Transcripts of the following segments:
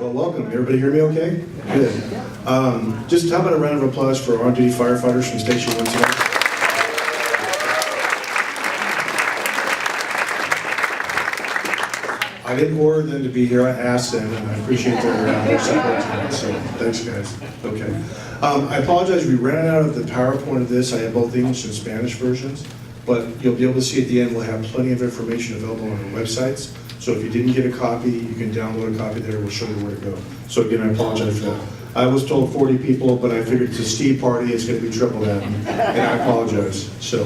Well, welcome. Everybody hear me okay? Good. Just how about a round of applause for our on-duty firefighters from Station 1 tonight? I didn't order them to be here. I asked them, and I appreciate their support tonight. So thanks, guys. Okay. I apologize. We ran out of the PowerPoint of this. I have both English and Spanish versions, but you'll be able to see at the end. We'll have plenty of information available on our websites. So if you didn't get a copy, you can download a copy there. We'll show you where to go. So again, I apologize for that. I was told 40 people, but I figured it's a Steve party. It's going to be triple that, and I apologize. So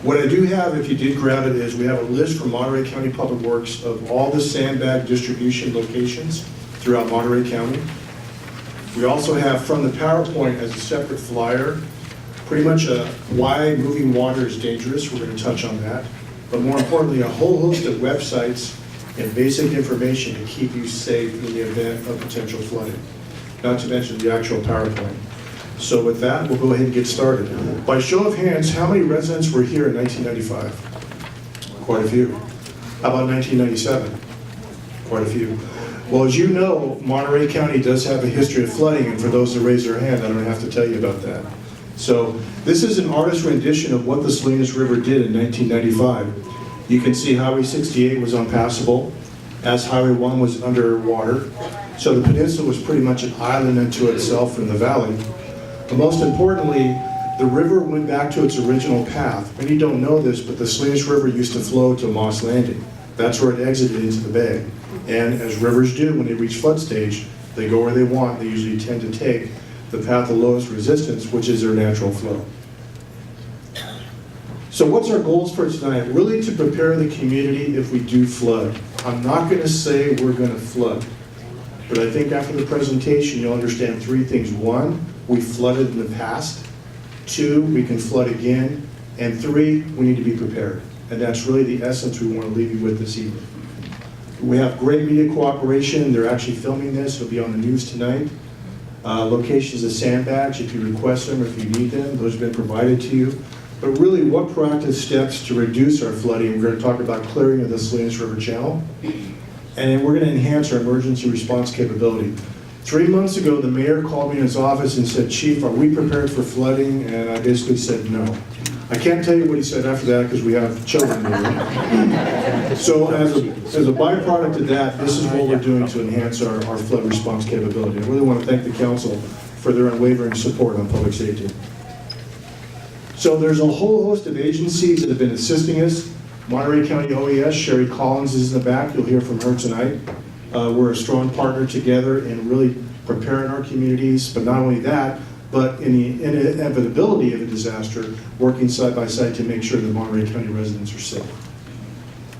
what I do have, if you did grab it, is we have a list from Monterey County Public Works of all the sandbag distribution locations throughout Monterey County. We also have from the PowerPoint as a separate flyer, pretty much why moving water is dangerous. We're going to touch on that. But more importantly, a whole host of websites and basic information to keep you safe in the event of potential flooding, not to mention the actual PowerPoint. So with that, we'll go ahead and get started. By show of hands, how many residents were here in 1995? Quite a few. How about 1997? Quite a few. Well, as you know, Monterey County does have a history of flooding, and for those that raise their hand, I don't have to tell you about that. So this is an artist's rendition of what the Salinas River did in 1995. You can see Highway 68 was unpassable, as Highway 1 was underwater. So the peninsula was pretty much an island unto itself in the valley. But most importantly, the river went back to its original path. Many don't know this, but the Salinas River used to flow to Moss Landing. That's where it exited into the bay. And as rivers do, when they reach flood stage, they go where they want. They usually tend to take the path of lowest resistance, which is their natural flow. So what's our goals for tonight? Really to prepare the community if we do flood. I'm not going to say we're going to flood, but I think after the presentation you'll understand three things. One, we flooded in the past. Two, we can flood again. And three, we need to be prepared. And that's really the essence we want to leave you with this evening. We have great media cooperation. They're actually filming this. It'll be on the news tonight. Locations of sandbags, if you request them or if you need them, those have been provided to you. But really, what proactive steps to reduce our flooding? We're going to talk about clearing of the Salinas River Channel. And then we're going to enhance our emergency response capability. 3 months ago, the mayor called me in his office and said, "Chief, are we prepared for flooding?" And I basically said no. I can't tell you what he said after that because we have children in the room. So as a byproduct of that, this is what we're doing to enhance our flood response capability. I really want to thank the council for their unwavering support on public safety. So there's a whole host of agencies that have been assisting us. Monterey County OES, Sherry Collins is in the back. You'll hear from her tonight. We're a strong partner together in really preparing our communities, but not only that, but in the inevitability of a disaster, working side by side to make sure that Monterey County residents are safe.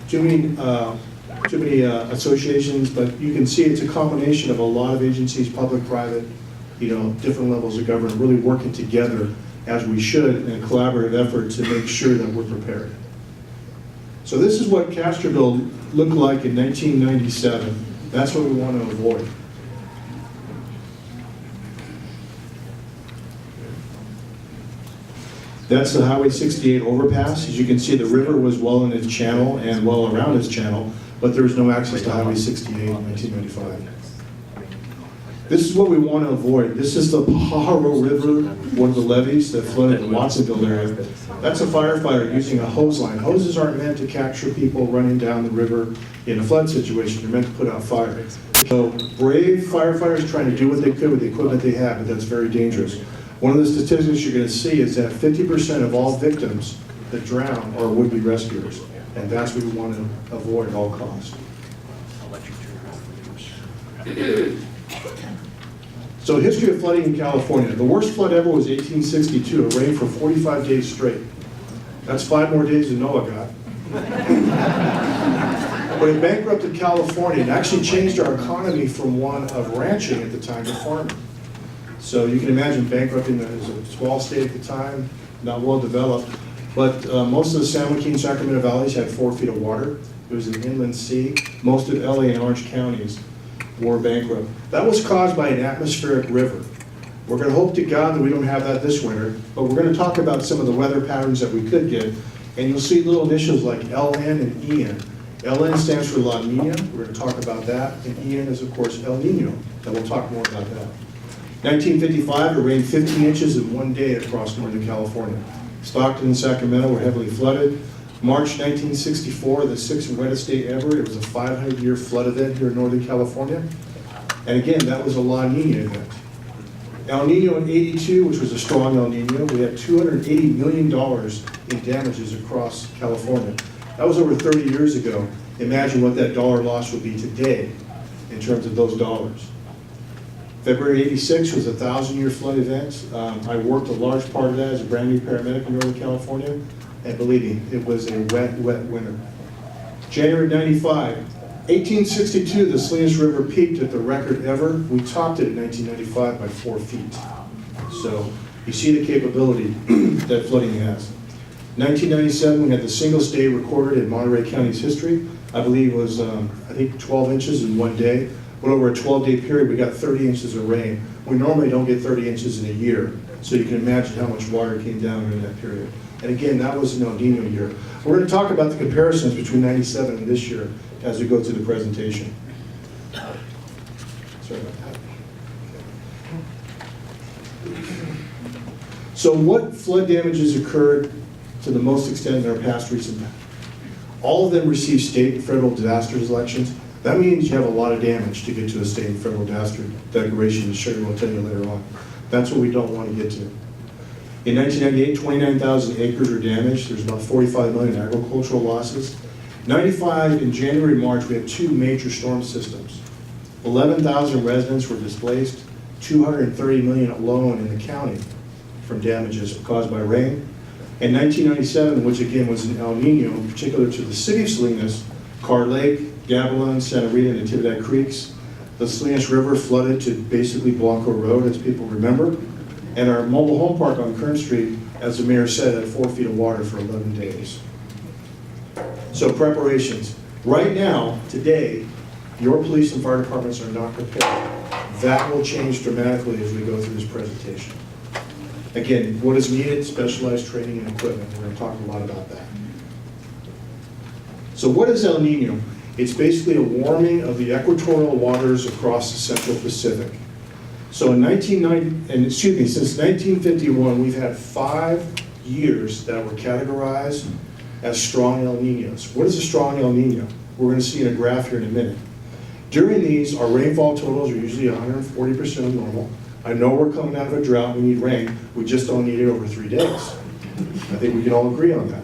Too many associations, but you can see it's a combination of a lot of agencies, public, private, different levels of government, really working together as we should in a collaborative effort to make sure that we're prepared. So this is what Castroville looked like in 1997. That's what we want to avoid. That's the Highway 68 overpass. As you can see, the river was well in its channel and well around its channel, but there was no access to Highway 68 in 1995. This is what we want to avoid. This is the Pajaro River, one of the levees that flooded the Watsonville area. That's a firefighter using a hose line. Hoses aren't meant to capture people running down the river in a flood situation. They're meant to put out fire. So brave firefighters trying to do what they could with the equipment they have, but that's very dangerous. One of the statistics you're going to see is that 50% of all victims that drown are would-be rescuers, and that's what we want to avoid at all costs. So history of flooding in California. The worst flood ever was 1862. It rained for 45 days straight. That's 5 more days than Noah got. But it bankrupted California. It actually changed our economy from one of ranching at the time to farming. So you can imagine bankrupting as a small state at the time, not well developed. But most of the San Joaquin, Sacramento valleys had 4 feet of water. It was an inland sea. Most of LA and Orange counties were bankrupt. That was caused by an atmospheric river. We're going to hope to God that we don't have that this winter, but we're going to talk about some of the weather patterns that we could get, and you'll see little initials like LN and EN. LN stands for La Niña. We're going to talk about that. And EN is, of course, El Niño, and we'll talk more about that. 1955, it rained 15 inches in one day across Northern California. Stockton and Sacramento were heavily flooded. March 1964, the sixth wettest day ever. It was a 500-year flood event here in Northern California. And again, that was a La Niña event. El Niño in '82, which was a strong El Niño, we had $280 million in damages across California. That was over 30 years ago. Imagine what that dollar loss would be today in terms of those dollars. February '86 was a 1,000-year flood event. I worked a large part of that as a brand new paramedic in Northern California, and believe me, it was a wet, wet winter. January '95, 1862, the Salinas River peaked at the record ever. We topped it in 1995 by 4 feet. So you see the capability that flooding has. 1997, we had the singlest day recorded in Monterey County's history. I believe it was, 12 inches in one day. But over a 12-day period, we got 30 inches of rain. We normally don't get 30 inches in a year, so you can imagine how much water came down during that period. And again, that was an El Niño year. We're going to talk about the comparisons between '97 and this year as we go through the presentation. Sorry about that. So what flood damages occurred to the most extent in our past recent? All of them received state and federal disasters elections. That means you have a lot of damage to get to a state and federal disaster declaration, as Sherry will tell you later on. That's what we don't want to get to. In 1998, 29,000 acres were damaged. There's about 45 million agricultural losses. 95, in January and March, we had 2 major storm systems. 11,000 residents were displaced, 230 million alone in the county from damages caused by rain. In 1997, which again was an El Niño, in particular to the city of Salinas, Carr Lake, Gavilan, Santa Rita, and the Tividac Creeks. The Salinas River flooded to basically Blanco Road, as people remember. And our mobile home park on Kern Street, as the mayor said, had 4 feet of water for 11 days. So preparations. Right now, today, your police and fire departments are not prepared. That will change dramatically as we go through this presentation. Again, what is needed? Specialized training and equipment. We're going to talk a lot about that. So what is El Niño? It's basically a warming of the equatorial waters across the Central Pacific. So since 1951, we've had 5 years that were categorized as strong El Niños. What is a strong El Niño? We're going to see in a graph here in a minute. During these, our rainfall totals are usually 140% of normal. I know we're coming out of a drought, we need rain, we just don't need it over 3 days. I think we can all agree on that.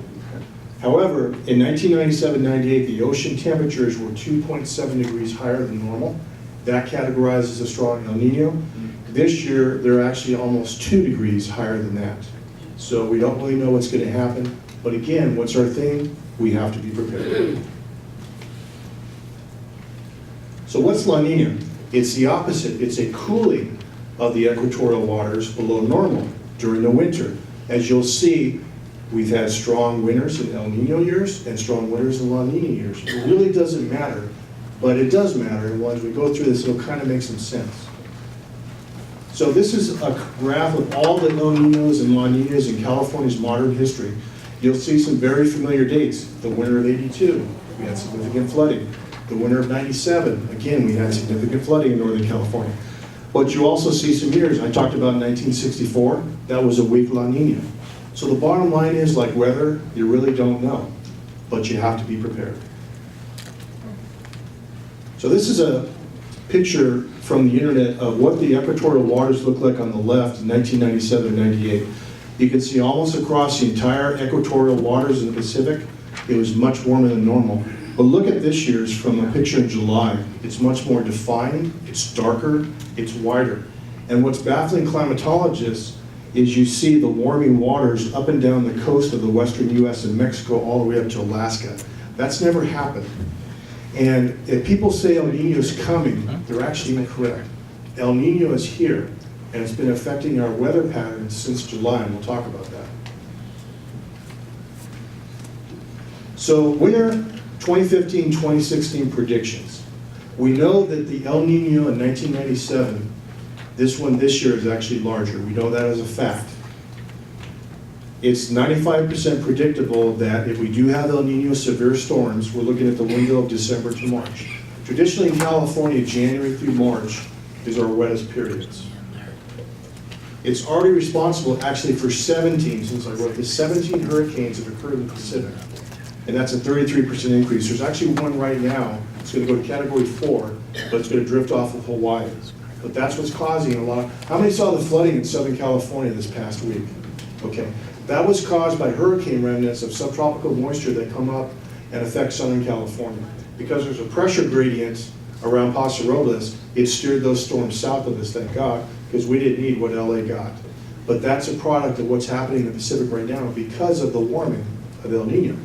However, in 1997-98, the ocean temperatures were 2.7 degrees higher than normal. That categorizes a strong El Niño. This year, they're actually almost 2 degrees higher than that. So we don't really know what's going to happen. But again, what's our thing? We have to be prepared. So what's La Niña? It's the opposite. It's a cooling of the equatorial waters below normal during the winter. As you'll see, we've had strong winters in El Niño years and strong winters in La Niña years. It really doesn't matter, but it does matter. And as we go through this, it'll kind of make some sense. So this is a graph of all the El Niños and La Niñas in California's modern history. You'll see some very familiar dates. The winter of '82, we had significant flooding. The winter of '97, again, we had significant flooding in Northern California. But you also see some years. I talked about 1964. That was a weak La Niña. So the bottom line is, like weather, you really don't know, but you have to be prepared. So this is a picture from the internet of what the equatorial waters look like on the left in 1997-98. You can see almost across the entire equatorial waters in the Pacific, it was much warmer than normal. But look at this year's from a picture in July. It's much more defined, it's darker, it's wider. And what's baffling climatologists is you see the warming waters up and down the coast of the western US and Mexico all the way up to Alaska. That's never happened. And if people say El Niño is coming, they're actually incorrect. El Niño is here, and it's been affecting our weather patterns since July, and we'll talk about that. So winter 2015-2016 predictions. We know that the El Niño in 1997, this one this year is actually larger. We know that as a fact. It's 95% predictable that if we do have El Nino severe storms, we're looking at the window of December to March. Traditionally in California, January through March is our wettest periods. It's already responsible actually for 17, since I wrote this, 17 hurricanes have occurred in the Pacific. And that's a 33% increase. There's actually one right now, it's gonna go to category 4, but it's gonna drift off of Hawaii. But that's what's causing a lot. How many saw the flooding in Southern California this past week? Okay, that was caused by hurricane remnants of subtropical moisture that come up and affect Southern California. Because there's a pressure gradient around Paso Robles, it steered those storms south of us, thank God, because we didn't need what LA got. But that's a product of what's happening in the Pacific right now because of the warming of El Nino.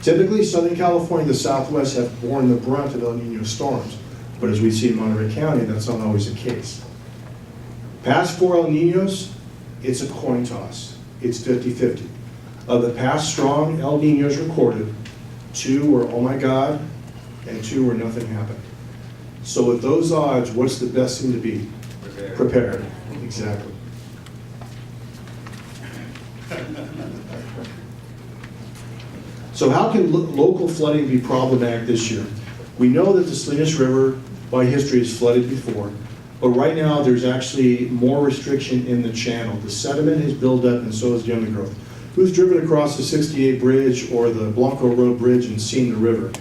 Typically, Southern California and the Southwest have borne the brunt of El Nino storms, but as we see in Monterey County, that's not always the case. Past 4 El Ninos, it's a coin toss. It's 50-50. Of the past strong El Ninos recorded, 2 were, oh my God, and 2 were nothing happened. So with those odds, what's the best thing to be? Prepared. Exactly. So how can local flooding be problematic this year? We know that the Salinas River, by history, has flooded before, but right now there's actually more restriction in the channel. The sediment has built up and so has the undergrowth. Who's driven across the 68 bridge or the Blanco Road Bridge and seen the river?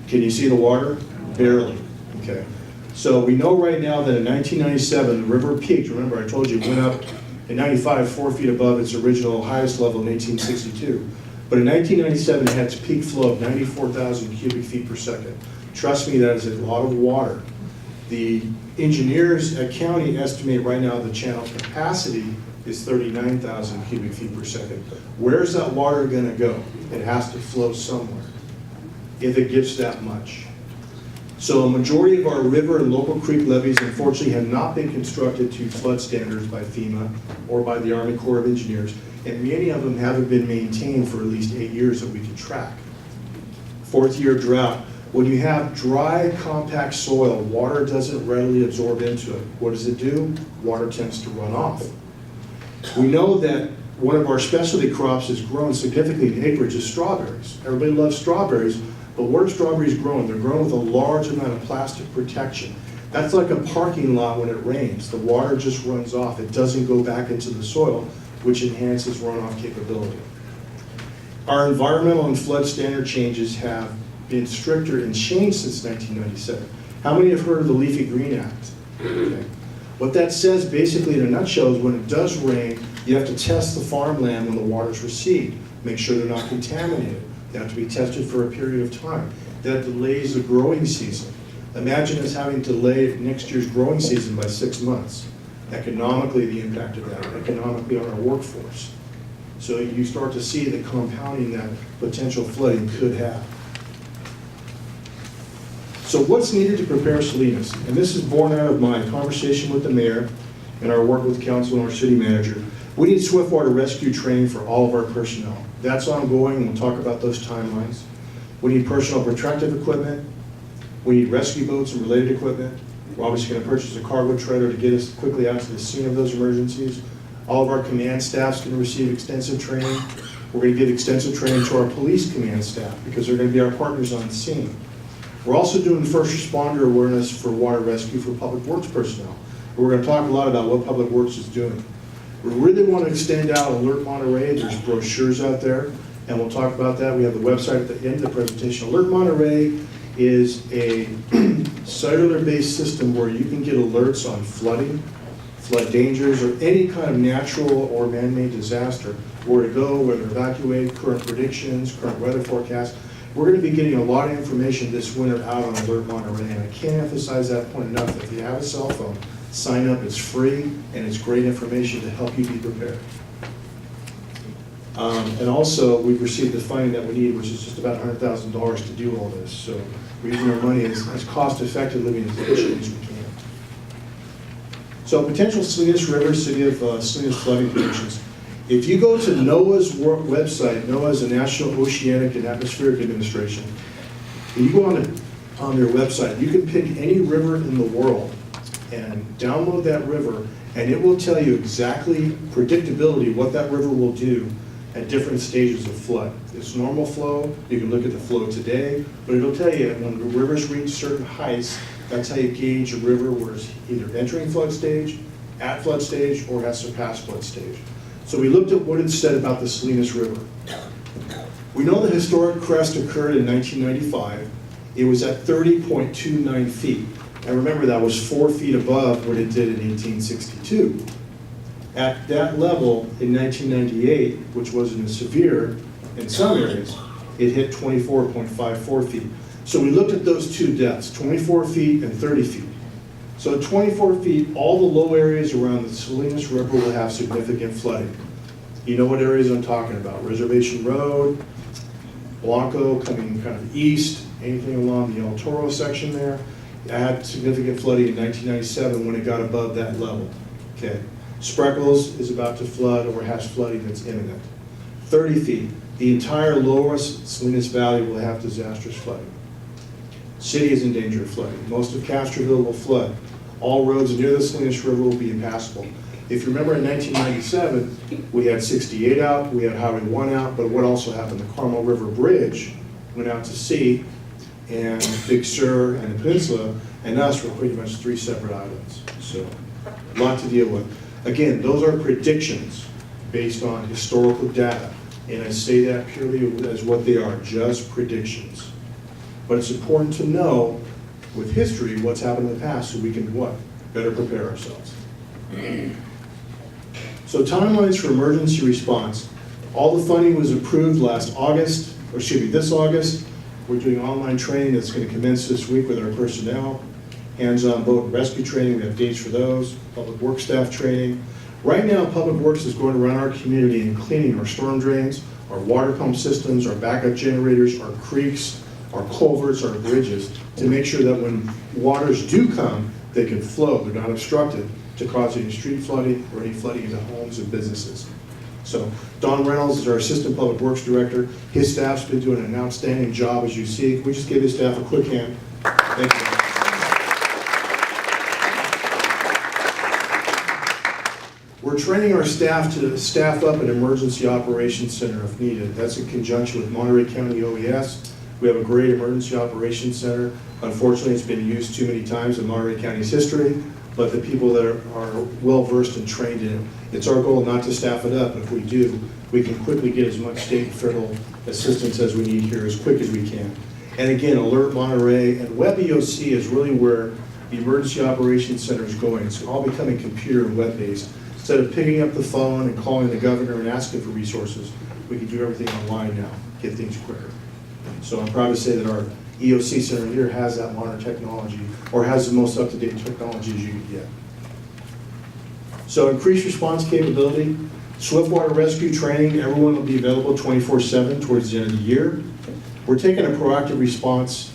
Can you see the water? Barely. Okay. So we know right now that in 1997, the river peaked. Remember, I told you it went up in 95, 4 feet above its original highest level in 1862. But in 1997, it had its peak flow of 94,000 cubic feet per second. Trust me, that is a lot of water. The engineers at county estimate right now the channel capacity is 39,000 cubic feet per second. Where's that water gonna go? It has to flow somewhere, if it gets that much. So a majority of our river and local creek levees, unfortunately, have not been constructed to flood standards by FEMA or by the Army Corps of Engineers, and many of them haven't been maintained for at least 8 years that we can track. 4th year drought. When you have dry, compact soil, water doesn't readily absorb into it. What does it do? Water tends to run off. We know that one of our specialty crops is grown significantly in acreage is strawberries. Everybody loves strawberries, but where are strawberries grown? They're grown with a large amount of plastic protection. That's like a parking lot when it rains. The water just runs off. It doesn't go back into the soil, which enhances runoff capability. Our environmental and flood standard changes have been stricter and changed since 1997. How many have heard of the Leafy Green Act? Okay. What that says basically in a nutshell is when it does rain, you have to test the farmland when the waters recede. Make sure they're not contaminated. They have to be tested for a period of time. That delays the growing season. Imagine us having to delay next year's growing season by 6 months. Economically, the impact of that, economically on our workforce. So you start to see the compounding that potential flooding could have. So what's needed to prepare Salinas? And this is born out of my conversation with the mayor and our work with council and our city manager. We need swiftwater rescue training for all of our personnel. That's ongoing, and we'll talk about those timelines. We need personal protective equipment. We need rescue boats and related equipment. We're obviously going to purchase a cargo trailer to get us quickly out to the scene of those emergencies. All of our command staff's going to receive extensive training. We're going to give extensive training to our police command staff because they're going to be our partners on the scene. We're also doing first responder awareness for water rescue for public works personnel. We're going to talk a lot about what public works is doing. We really want to extend out Alert Monterey. There's brochures out there, and we'll talk about that. We have the website at the end of the presentation. Alert Monterey is a cellular-based system where you can get alerts on flooding, flood dangers, or any kind of natural or man-made disaster, where to go, where to evacuate, current predictions, current weather forecasts. We're going to be getting a lot of information this winter out on Alert Monterey, and I can't emphasize that point enough. If you have a cell phone, sign up. It's free, and it's great information to help you be prepared. And also, we've received the funding that we need, which is just about $100,000 to do all this. So we're using our money as cost-effectively and as efficiently as we can. So potential Salinas River, City of Salinas flooding predictions. If you go to NOAA's website, NOAA is the National Oceanic and Atmospheric Administration, and you go on their website, you can pick any river in the world and download that river, and it will tell you exactly predictability what that river will do at different stages of flood. It's normal flow, you can look at the flow today, but it'll tell you when the rivers reach certain heights, that's how you gauge a river where it's either entering flood stage, at flood stage, or has surpassed flood stage. So we looked at what it said about the Salinas River. We know the historic crest occurred in 1995. It was at 30.29 feet. And remember, that was 4 feet above what it did in 1862. At that level in 1998, which wasn't as severe in some areas, it hit 24.54 feet. So we looked at those two depths, 24 feet and 30 feet. So at 24 feet, all the low areas around the Salinas River will have significant flooding. You know what areas I'm talking about. Reservation Road, Blanco coming kind of east, anything along the El Toro section there. I had significant flooding in 1997 when it got above that level. Okay. Spreckles is about to flood or has flooding that's imminent. 30 feet, the entire lower Salinas Valley will have disastrous flooding. City is in danger of flooding. Most of Castroville will flood. All roads near the Salinas River will be impassable. If you remember in 1997, we had 68 out, we had Highway 1 out, but what also happened? The Carmel River Bridge went out to sea, and Big Sur and the Peninsula and us were pretty much 3 separate islands. So, a lot to deal with. Again, those are predictions based on historical data, and I say that purely as what they are, just predictions. But it's important to know with history what's happened in the past so we can what? Better prepare ourselves. So timelines for emergency response. All the funding was approved last August, or should be this August. We're doing online training that's going to commence this week with our personnel. Hands-on boat and rescue training, we have dates for those. Public works staff training. Right now, Public Works is going around our community and cleaning our storm drains, our water pump systems, our backup generators, our creeks, our culverts, our bridges, to make sure that when waters do come, they can flow, they're not obstructed to cause any street flooding or any flooding into homes and businesses. So Don Reynolds is our Assistant Public Works Director. His staff's been doing an outstanding job, as you see. Can we just give his staff a quick hand? Thank you. We're training our staff to staff up an emergency operations center if needed. That's in conjunction with Monterey County OES. We have a great emergency operations center. Unfortunately, it's been used too many times in Monterey County's history, but the people that are well-versed and trained in it, it's our goal not to staff it up. If we do, we can quickly get as much state and federal assistance as we need here as quick as we can. And again, Alert Monterey and Web EOC is really where the Emergency Operations Center is going. It's all becoming computer and web-based. Instead of picking up the phone and calling the governor and asking for resources, we can do everything online now, get things quicker. So I'm proud to say that our EOC Center here has that modern technology, or has the most up-to-date technology as you can get. So increased response capability, swiftwater rescue training, everyone will be available 24/7 towards the end of the year. We're taking a proactive response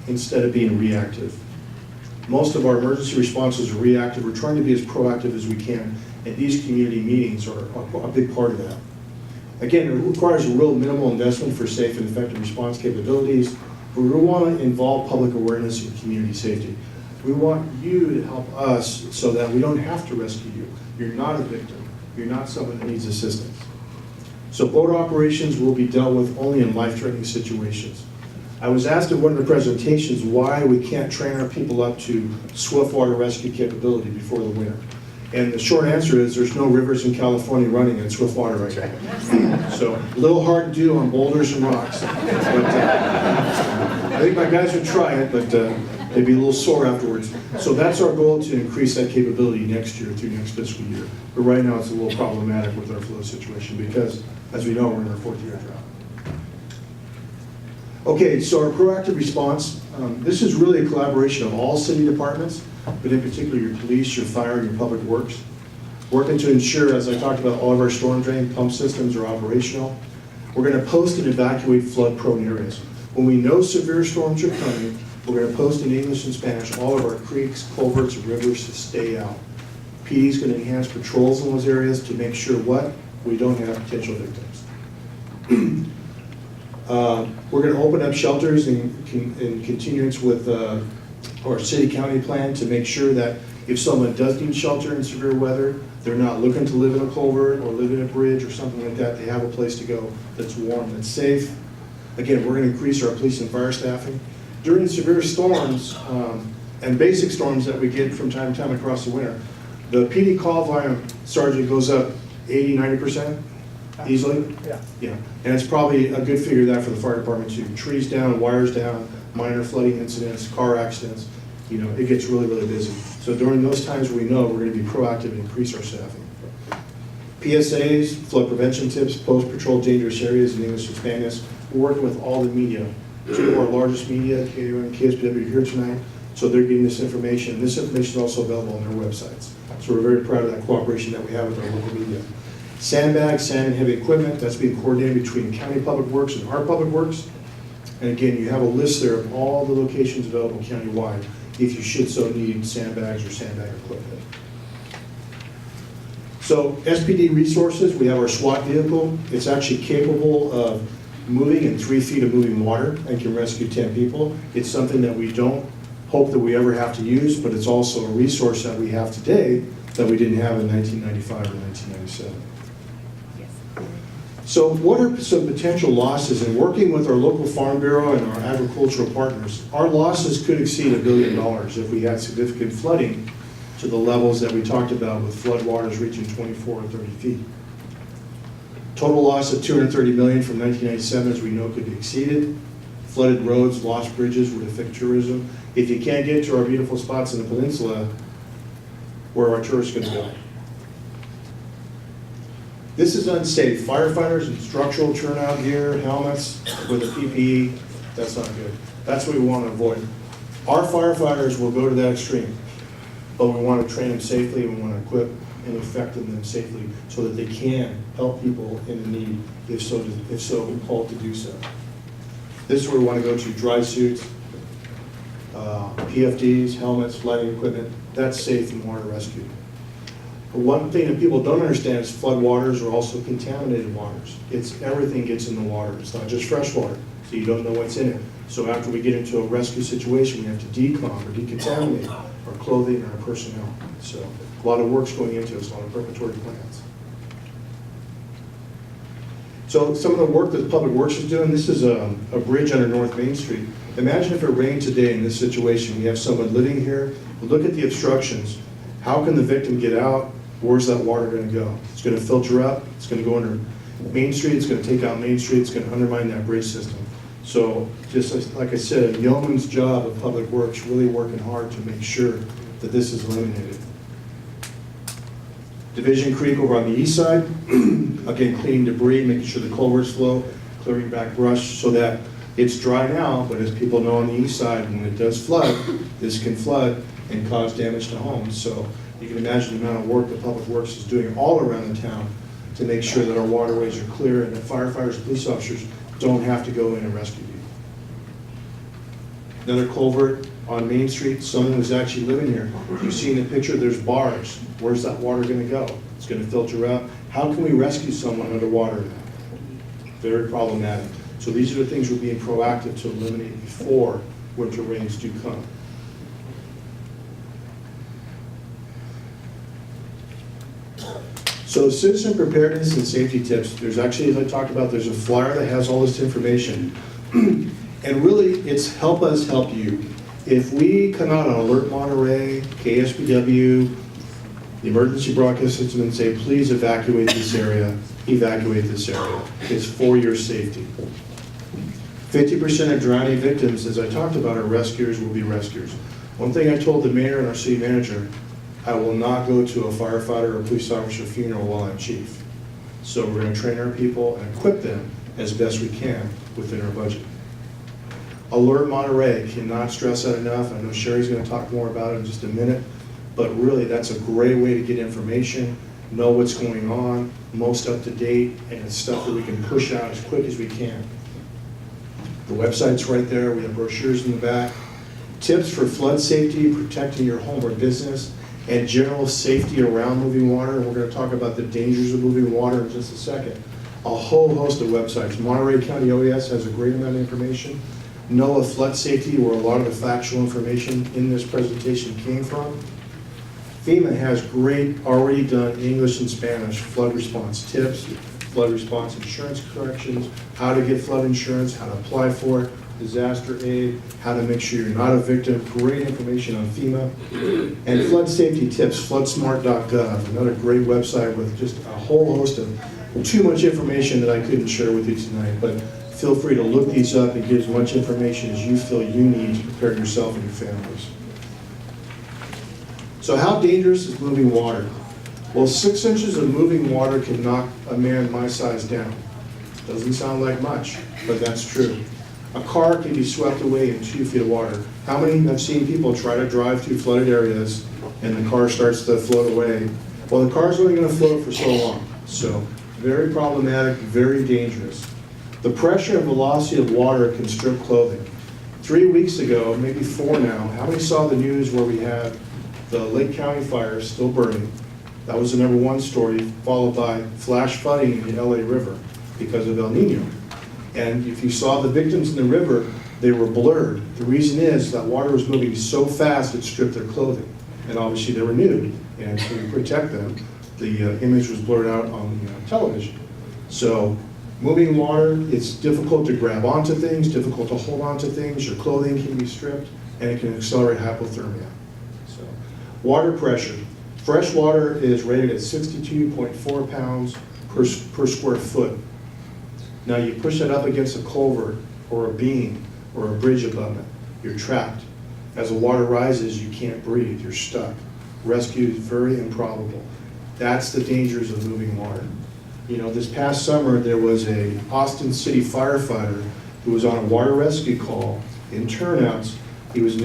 instead of being reactive. Most of our emergency responses are reactive. We're trying to be as proactive as we can, and these community meetings are a big part of that. Again, it requires a real minimal investment for safe and effective response capabilities. We really want to involve public awareness and community safety. We want you to help us so that we don't have to rescue you. You're not a victim. You're not someone that needs assistance. So boat operations will be dealt with only in life-threatening situations. I was asked at one of the presentations why we can't train our people up to swiftwater rescue capability before the winter. And the short answer is there's no rivers in California running in swiftwater right now. So a little hard to do on boulders and rocks. But, I think my guys would try it, but they'd be a little sore afterwards. So that's our goal, to increase that capability next year through next fiscal year. But right now it's a little problematic with our flow situation because, as we know, we're in our 4th year drought. Okay, so our proactive response, this is really a collaboration of all city departments, but in particular your police, your fire, and your public works, working to ensure, as I talked about, all of our storm drain pump systems are operational. We're going to post and evacuate flood-prone areas. When we know severe storms are coming, we're going to post in English and Spanish all of our creeks, culverts, and rivers to stay out. PD is going to enhance patrols in those areas to make sure we don't have potential victims. We're going to open up shelters in continuance with our city-county plan to make sure that if someone does need shelter in severe weather, they're not looking to live in a culvert or live in a bridge or something like that, they have a place to go that's warm, that's safe. Again, we're going to increase our police and fire staffing. During severe storms and basic storms that we get from time to time across the winter, the PD call volume, Sergeant, goes up 80, 90% easily? Yeah. And it's probably a good figure that for the fire department too. Trees down, wires down, minor flooding incidents, car accidents, you know, it gets really, really busy. So during those times we know we're going to be proactive and increase our staffing. PSAs, flood prevention tips, post-patrol dangerous areas in English and Spanish. We're working with all the media. Two of our largest media, KUN and KSPW, are here tonight, so they're getting this information. This information is also available on their websites. So we're very proud of that cooperation that we have with our local media. Sandbags, sand and heavy equipment, that's being coordinated between County Public Works and our Public Works. And again, you have a list there of all the locations available countywide if you should so need sandbags or sandbag equipment. So SPD resources, we have our SWAT vehicle. It's actually capable of moving in 3 feet of moving water and can rescue 10 people. It's something that we don't hope that we ever have to use, but it's also a resource that we have today that we didn't have in 1995 or 1997. So what are some potential losses? In working with our local Farm Bureau and our agricultural partners, our losses could exceed $1 billion if we had significant flooding to the levels that we talked about with flood waters reaching 24 or 30 feet. Total loss of $230 million from 1997, as we know, could be exceeded. Flooded roads, lost bridges would affect tourism. If you can't get to our beautiful spots in the peninsula, where are our tourists going to go? This is unsafe. Firefighters in structural turnout gear, helmets with a PPE, that's not good. That's what we want to avoid. Our firefighters will go to that extreme, but we want to train them safely, we want to equip and effective them safely so that they can help people in need if so called to do so. This is where we want to go to: dry suits, PFDs, helmets, lighting equipment. That's safe in water rescue. But one thing that people don't understand is flood waters are also contaminated waters. Everything gets in the water. It's not just fresh water, so you don't know what's in it. So after we get into a rescue situation, we have to decom or decontaminate our clothing and our personnel. So a lot of work's going into it, a lot of preparatory plans. So some of the work that Public Works is doing, this is a bridge under North Main Street. Imagine if it rained today in this situation. We have someone living here. Look at the obstructions. How can the victim get out? Where's that water going to go? It's going to filter up. It's going to go under Main Street. It's going to take out Main Street. It's going to undermine that bridge system. So just like I said, a yeoman's job of Public Works, really working hard to make sure that this is eliminated. Division Creek over on the east side, again, cleaning debris, making sure the culverts flow, clearing back brush so that it's dry now, but as people know on the east side, when it does flood, this can flood and cause damage to homes. So you can imagine the amount of work that Public Works is doing all around the town to make sure that our waterways are clear and that firefighters and police officers don't have to go in and rescue people. Another culvert on Main Street, someone was actually living here. You see in the picture, there's bars. Where's that water going to go? It's going to filter out. How can we rescue someone underwater? Very problematic. So these are the things we're being proactive to eliminate before winter rains do come. So citizen preparedness and safety tips, there's actually, as I talked about, there's a flyer that has all this information. And really, it's help us help you. If we come out on Alert Monterey, KSPW, the emergency broadcast system and say, please evacuate this area, it's for your safety. 50% of drowning victims, as I talked about, are rescuers, will be rescuers. One thing I told the mayor and our city manager, I will not go to a firefighter or a police officer funeral while I'm chief. So we're going to train our people and equip them as best we can within our budget. Alert Monterey, cannot stress that enough. I know Sherry's going to talk more about it in just a minute, but really that's a great way to get information, know what's going on, most up to date, and it's stuff that we can push out as quick as we can. The website's right there. We have brochures in the back. Tips for flood safety, protecting your home or business, and general safety around moving water. And we're going to talk about the dangers of moving water in just a second. A whole host of websites. Monterey County OES has a great amount of information. NOAA Flood Safety, where a lot of the factual information in this presentation came from. FEMA has great, already done English and Spanish flood response tips, flood response insurance corrections, how to get flood insurance, how to apply for it, disaster aid, how to make sure you're not a victim, great information on FEMA, and flood safety tips, floodsmart.gov, another great website with just a whole host of too much information that I couldn't share with you tonight, but feel free to look these up and get as much information as you feel you need to prepare yourself and your families. So how dangerous is moving water? Well, 6 inches of moving water can knock a man my size down. Doesn't sound like much, but that's true. A car can be swept away in 2 feet of water. How many have seen people try to drive through flooded areas and the car starts to float away? Well, the car's only going to float for so long. So very problematic, very dangerous. The pressure and velocity of water can strip clothing. 3 weeks ago, maybe 4 now, how many saw the news where we had the Lake County fire still burning? That was the #1 story, followed by flash flooding in the LA River because of El Niño. And if you saw the victims in the river, they were blurred. The reason is that water was moving so fast it stripped their clothing. And obviously they were nude, and to protect them, the image was blurred out on television. So moving water, it's difficult to grab onto things, difficult to hold onto things, your clothing can be stripped, and it can accelerate hypothermia. So, water pressure. Fresh water is rated at 62.4 pounds per square foot. Now you push that up against a culvert or a beam or a bridge above it, you're trapped. As the water rises, you can't breathe, you're stuck. Rescue is very improbable. That's the dangers of moving water. You know, this past summer there was a Austin City firefighter who was on a water rescue call in turnouts. It was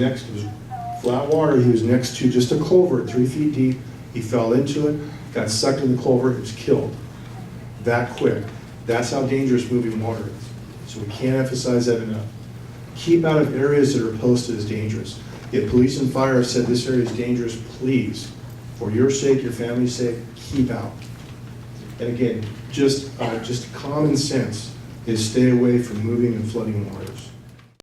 flat water, he was next to just a culvert 3 feet deep. He fell into it, got sucked in the culvert, he was killed. That quick. That's how dangerous moving water is. So we can't emphasize that enough. Keep out of areas that are posted as dangerous. If police and fire have said this area is dangerous, please, for your sake, your family's sake, keep out. And again, just common sense is stay away from moving and flooding waters.